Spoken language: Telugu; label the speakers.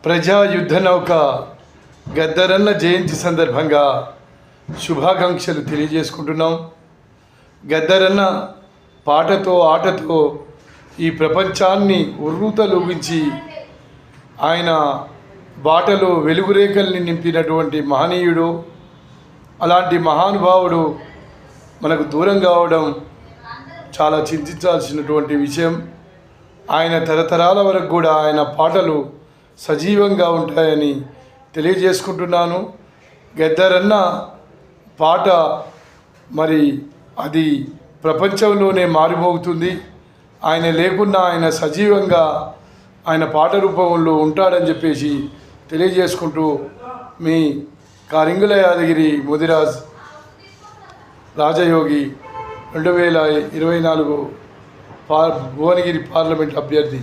Speaker 1: ప్రజా యుద్ధ నౌక గద్దరన్న జయంతి సందర్భంగా శుభాకాంక్షలు తెలియజేసుకుంటున్నాం. గద్దరన్న పాటతో ఆటతో ఈ ప్రపంచాన్ని ఉర్రూతలూగించి ఆయన బాటలో వెలుగురేఖల్ని నింపినటువంటి మహనీయుడు. అలాంటి మహానుభావుడు మనకు దూరం కావడం చాలా చింతించాల్సినటువంటి విషయం. ఆయన తరతరాల వరకు కూడా ఆయన పాటలు సజీవంగా ఉంటాయని తెలియజేసుకుంటున్నాను. గద్దరన్న పాట మరి అది ప్రపంచంలోనే మారిమోగుతుంది. ఆయన లేకున్నా ఆయన సజీవంగా ఆయన పాట రూపంలో ఉంటాడని చెప్పేసి తెలియజేసుకుంటూ మీ కారింగుల యాదగిరి ముదిరాజ్ రాజయోగి 2024 భువనగిరి పార్లమెంట్ అభ్యర్థి.